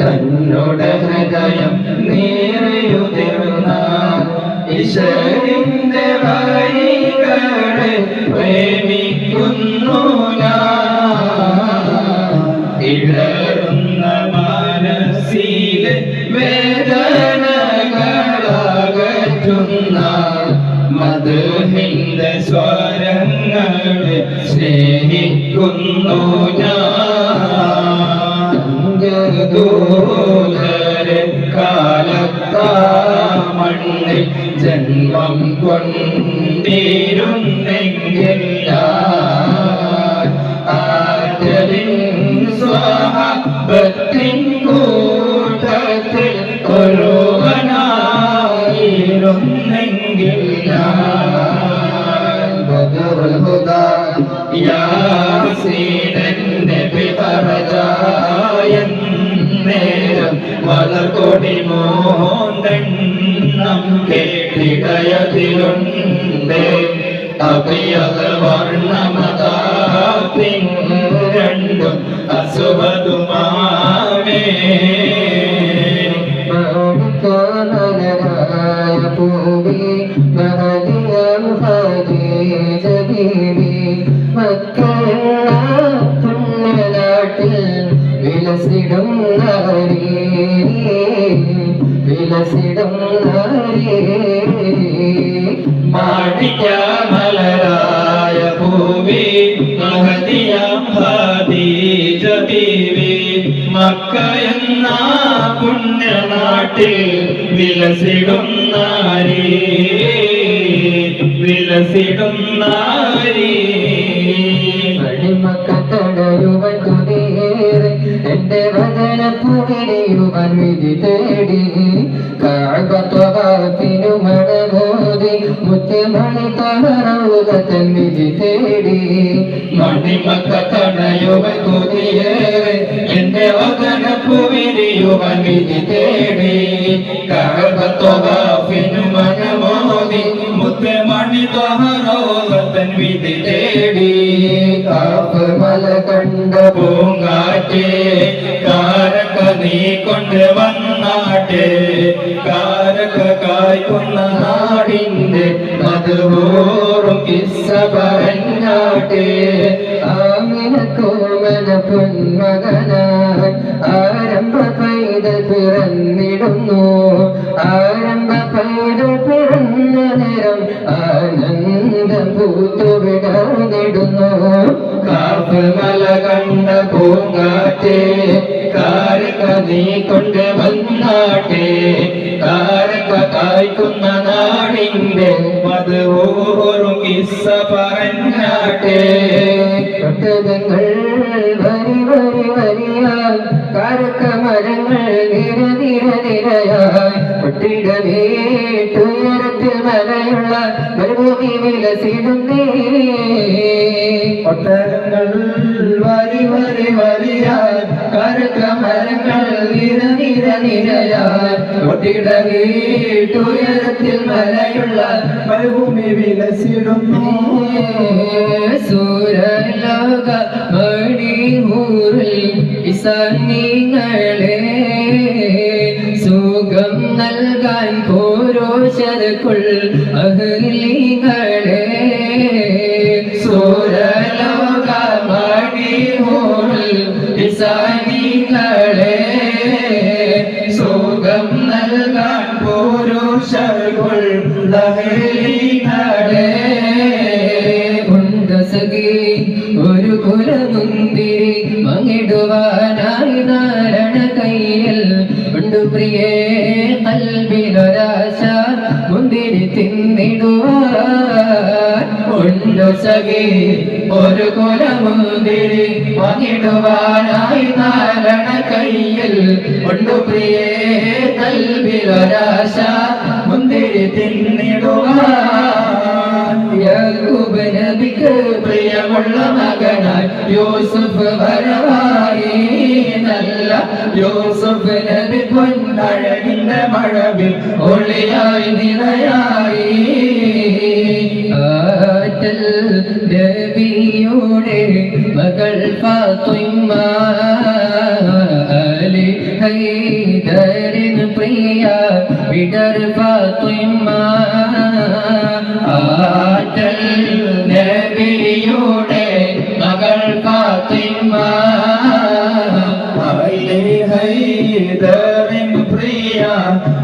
തന്നോട് ഹൃദയം നീറിയുതിർന്ന ഈശ്വരന്റെ വഴികളെ പ്രേമിക്കുന്നു ഞാൻ ഇടറുന്ന മനസ്സിലെ വേദനകളകറ്റുന്ന മധുഹിന്റെ സ്വരങ്ങളെ സ്നേഹിക്കുന്നു ഞാൻ ദൂതരെ കാലത്താ മണ്ണിൽ ജന്മം കൊണ്ടിരുന്നെങ്കിൽ ആറ്റലിൻ സ്വഹബത്തിൻ കൂട്ടത്തിൽ ഒരുവനായിരുന്നെങ്കിൽ ബദറുൽ ഹുദാ യാസീനന്റെ പിതറജായൻ നേരം വളർകൊടി മോണ്ടെണ്ണം കേട്ടിടയതിലുണ്ട് അഭിയത വർണ്ണമതാപിൻ രണ്ടും അസുവതുമാവേ വിലസിടും മാണിക്യമലരായ ഭൂമി മഹദിയാം ഖദീജ ബീവി മക്ക എന്ന പുണ്യനാട്ടിൽ വിലസിടും നാരി മക്കത്തടയുവൻ കുതിയേറെ എന്റെ വചന പുകരയുവൻ വിധി തേടി കാഴ്വത്വകാത്തിനു മണബോധി മുത്തുമണി തറൗതൻ വിധി തേടി മണിമക്കത്തടയുവൻ കുതിയേറെ എന്റെ വചന പുകരയുവൻ വിധി തേടി കാഴ്വത്വകാത്തിനു മണബോധി മുത്തുമണി തറൗതൻ വിധി തേടി കാപ്പ് മല കണ്ട പൂങ്കാറ്റേ കാരക്ക നീ കൊണ്ട് വന്നാട്ടെ കാരക്ക കായ്ക്കുന്ന നാടിന്റെ മധുവോറും കിസ്സ പറഞ്ഞാട്ടെ ആമിനക്കോമന പൊന്മകനായി ആരംഭ പൈതൽ പിറന്നിടുന്നു ആരംഭ പൈതൽ പിറന്ന നേരം ആനന്ദം പൂത്തുവിടർന്നിടുന്നു കാപ്പ് മല കണ്ട പൂങ്കാറ്റേ കാരക്ക നീ കൊണ്ട് വന്നാട്ടെ കാരക്ക കായ്ക്കുന്ന നാടിന്റെ മധുവോറും കിസ്സ പറഞ്ഞാട്ടെ ഒട്ടകങ്ങൾ വരി വരി വരിയാൽ കാരക്ക മരങ്ങൾ നിര നിര നിരയായി ഒട്ടിടവേട്ടുയരത്തിൽ മലയുള്ള മരുഭൂമി വിലസിടുന്നേ ഒട്ടകങ്ങൾ വരി വരി വരിയാൽ കാരക്ക മരങ്ങൾ നിര നിര നിരയാൽ ഒട്ടിടവേട്ടുയരത്തിൽ മലയുള്ള മരുഭൂമി വിലസിടുന്നു സൂരലോക മണിമൂറിൽ ഇസന്നിങ്ങളെ സുഖം നൽകാൻ പോരോശർക്കുൾ അഹ്ലിങ്ങളെ സൂരലോക മണിമൂറിൽ ഇസന്നിങ്ങളെ സുഖം നൽകാൻ പോരോശർക്കുൾ അഹ്ലിങ്ങളെ ഒരു കുലമുന്തിരി മങ്ങിടുവാനായി നാരണ കയ്യിൽ ഉണ്ട് പ്രിയേ കൽബിലൊരാശ മുന്തിരി തിന്നിടുവാൻ ഉണ്ടു സഖി ഒരു കുലമുന്തിരി വാങ്ങിടുവാനായി നാരണ കയ്യിൽ ഉണ്ടു പ്രിയേ കൽബിലൊരാശ മുന്തിരി തിന്നിടുവാൻ യാക്കൂബ് നബിക്ക് പ്രിയമുള്ള മകനായി യൂസുഫ് വരവായി നല്ല യൂസുഫ് നബി പൊന്നഴകിന്റെ മഴവിൽ ഒളിയായി നിറയായി ആറ്റൽ നബിയുടെ മകൾ ഫാത്തിമ അലി ഹൈദരിന് പ്രിയ വിടർ ഫാത്തിമ ആറ്റൽ നബിയുടെ മകൾ ഫാത്തിമ ഹൈദരിൻ പ്രിയ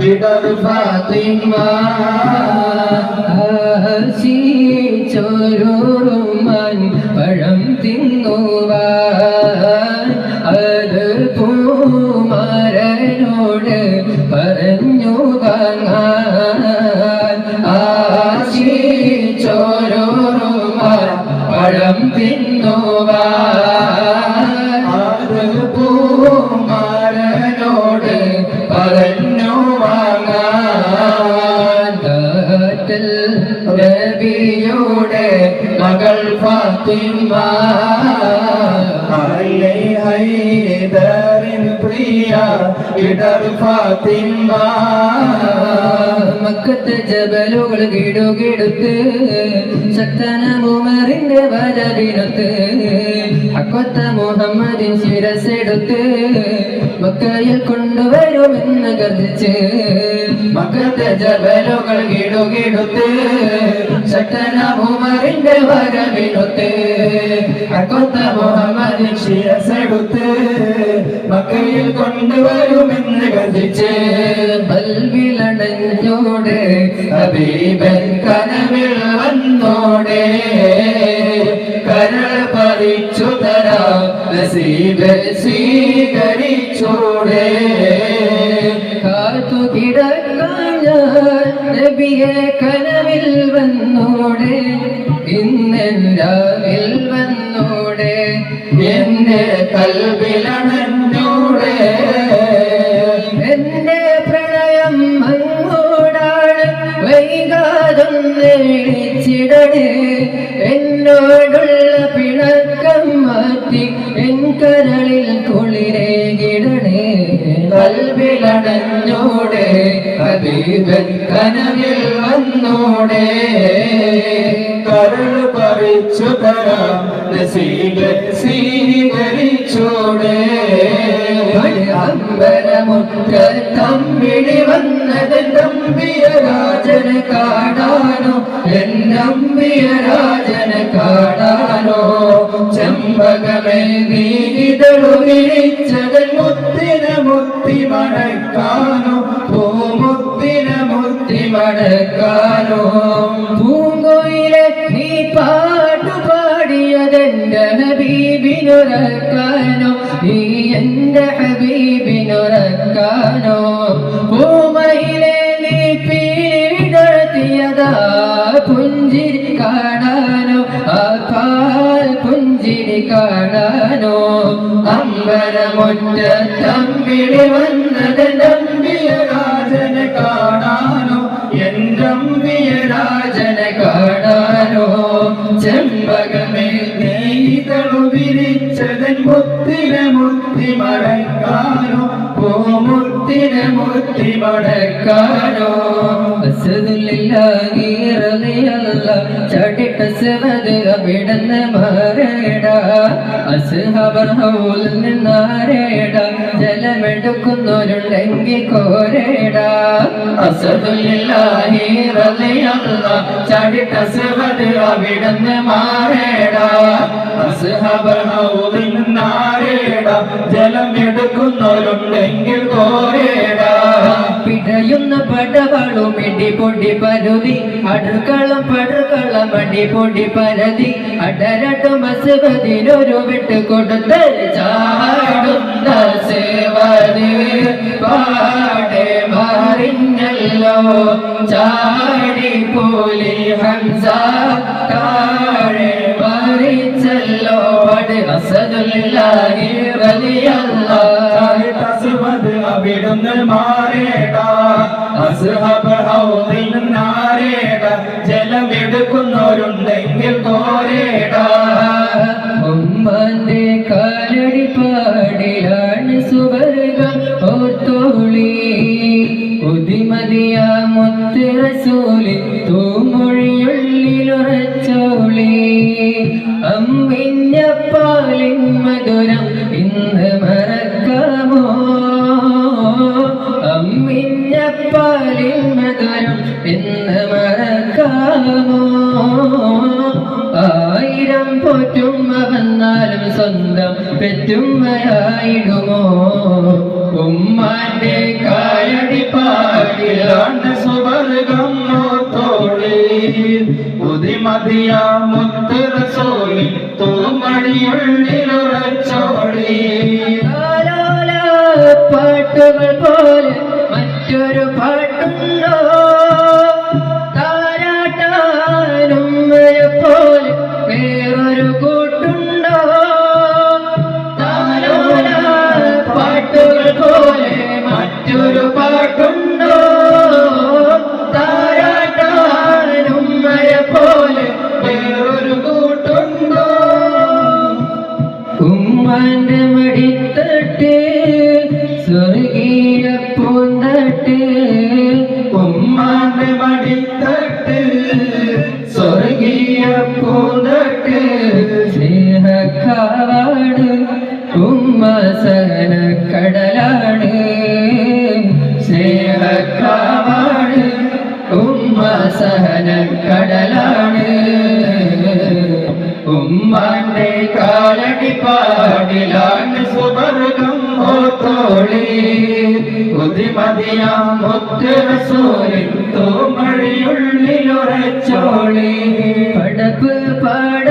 വിടർ ഫാത്തിമ ചോരുമാൻ പഴം തിന്നുവാൻ അത് പൂമാരനോട് പറഞ്ഞു വാങ്ങാൻ ചോരുമാൻ പഴം തിന്നുവാൻ അത് പൂമാരനോട് പറഞ്ഞു വാങ്ങാൻ നബിയുടെ മകൾ ഫാത്തിമ ഹൈദരിൻ പ്രിയ വിടർ ഫാത്തിമ മക്കത്തെ ജബലുകൾ കിടുകിടുത്ത് ശക്തന ഉമറിന്റെ വരവിനൊത്ത് അക്കൊത്ത മുഹമ്മദിൻ ശിരസെടുത്ത് മക്കയിൽ കൊണ്ടുവരുമെന്ന് ഗർജിച്ച് മക്കത്തെ ജബലുകൾ കിടുകിടുത്ത് ശക്തന ഉമറിന്റെ വരവിനൊത്ത് അക്കൊത്ത മുഹമ്മദിൻ ശിരസെടുത്ത് മക്കയിൽ കൊണ്ടുവരുമെന്ന് ഗർജിച്ച് ബൽവിലണഞ്ഞോട് ഹബീബൻ കനവിൽ വന്നോടെ കരൾ പറിച്ചു തരാം നസീബ് സ്വീകരിച്ചോടെ കാത്തു കിടക്കാൻ നബിയെ കനവിൽ വന്നോടെ ഇന്നെല്ലാവിൽ വന്നോടെ എന്റെ കൽവിലണഞ്ഞോടെ എന്റെ പ്രണയം അങ്ങോടാണ് വൈകാതൊന്ന് വിളിച്ചിടണേ എന്നോടുള്ള പിണക്കം മാറ്റി എൻ കരളിൽ കുളിരേകിടണേ കൽവിലണഞ്ഞോടെ ഹബീബൻ കനവിൽ വന്നോടെ കരൾ പറിച്ചു തരാം നസീബ് സ്വീകരിച്ചോടെ അമ്പലമുറ്റത്തമ്പിളി വന്നത് നമ്പിയ രാജന കാണാനോ എന്നമ്പിയ രാജന കാണാനോ ചെമ്പകമേ നീതളു വിരിച്ചതൻ മുത്തിന മുത്തി മണക്കാനോ പൂമുത്തിന മുത്തി മണക്കാനോ പൂങ്കോയിലെ നീ പാട്ടു പാടിയതെന്റെ ഹബീബിനുറക്കാനോ നീ എന്റെ ഹബീബിനുറക്കാനോ പൂമയിലെ നീ പീടത്തിയതാ പുഞ്ചിരി കാണാനോ ആ പാൽ പുഞ്ചിരി കാണാനോ അമ്പലമുറ്റത്തമ്പിളി വന്നത് നമ്പിയ രാജന കാണാനോ എന്നമ്പിയ രാജന കാണാനോ ചെമ്പകമേ നീതളു വിരിച്ചതൻ മുത്തിന മുത്തി മടക്കാനോ പൂമുത്തിന മുത്തി മടക്കാനോ അസ്ദുലില്ലാഹി റളിയല്ലാഹ് ചാടിട്ട സവദ് അവിടന്ന് മാറേടാ അസ്ഹബർ ഹൗലിൽ നിന്നാരേടാ ജലമെടുക്കുന്നവരുണ്ടെങ്കിൽ കോരേടാ അസ്ദുലില്ലാഹി റളിയല്ലാഹ് ചാടിട്ട സവദ് അവിടന്ന് മാറേടാ അസ്ഹബർ ഹൗലിൽ നിന്നാരേടാ ജലമെടുക്കുന്നവരുണ്ടെങ്കിൽ കോരേടാ പിടയുന്ന പടവളും ഇടിപൊടി പരുതി അടുക്കളം പടുക്കളം അടിപൊടി പരതി അടരട്ടു മസുവതിനൊരു വിട്ട് കൊടുത്ത് ചാടുന്ന സേവതി പാടെ മാറിഞ്ഞല്ലോ ചാടി പോലി ഹംസ താഴെ മരിച്ചല്ലോ പട് അസദുലില്ലാഹി റളിയല്ലാഹ് തസ്മദ് അവിടുന്ന് മാറേടാ അസ്ഹബ് ഹൗദിൽ നാരേടാ ജലമെടുക്കുന്നവരുണ്ടെങ്കിൽ കോരേടാ ഉമ്മാന്റെ കാലടി പാടിലാണ് സുവർഗം ഓർത്തോളി ഉദിമതിയ മുത്ത് റസൂലി തൂമൊഴിയുള്ളിലുറച്ചോളി അമ്മിഞ്ഞ പാലിൻ മധുരം ഇന്ന് മറക്കാമോ പാലിൻ മധുരം എന്ന് മറക്കാമോ? 1000 പോറ്റുമ്മ വന്നാലും സ്വന്തം പെറ്റുമ്മയായിടുമോ? ഉമ്മാന്റെ കാലടി പാടിലാണ് സുവർഗം ഓർത്തോളി ഉദിമതിയ മുത്ത് റസൂലിൻ തൂമണിയുള്ളിലുറച്ചോളി പാട്ടുകൾ പോലെ മറ്റൊരു പാട്ടുണ്ടോ? താരാട്ടാനുമ്മയെ പോലെ വേറൊരു കൂട്ടുണ്ടോ? പാട്ടുകൾ പോലെ മറ്റൊരു പാട്ടുണ്ടോ? താരാട്ടാനുമ്മയെ പോലെ വേറൊരു കൂട്ടുണ്ടോ? ഉമ്മാന്റെ മടിത്തട്ട് സ്വർഗീയ പൂന്തട്ട്, ഉമ്മാന്റെ മടിത്തട്ട് സ്വർഗീയ പൂന്തട്ട്, സ്നേഹക്കാട് ഉമ്മ സഹന കടലാണ്, സ്നേഹക്കാട് ഉമ്മ സഹന കടലാണ്. ഉമ്മാന്റെ കാലടി പാടിലാണ് സുവർഗം ഓർത്തോളി ഉദിമതിയ മുത്ത് റസൂലിൻ തൂമണിയുള്ളിലുറച്ചോളി. പടപ്പ് പാട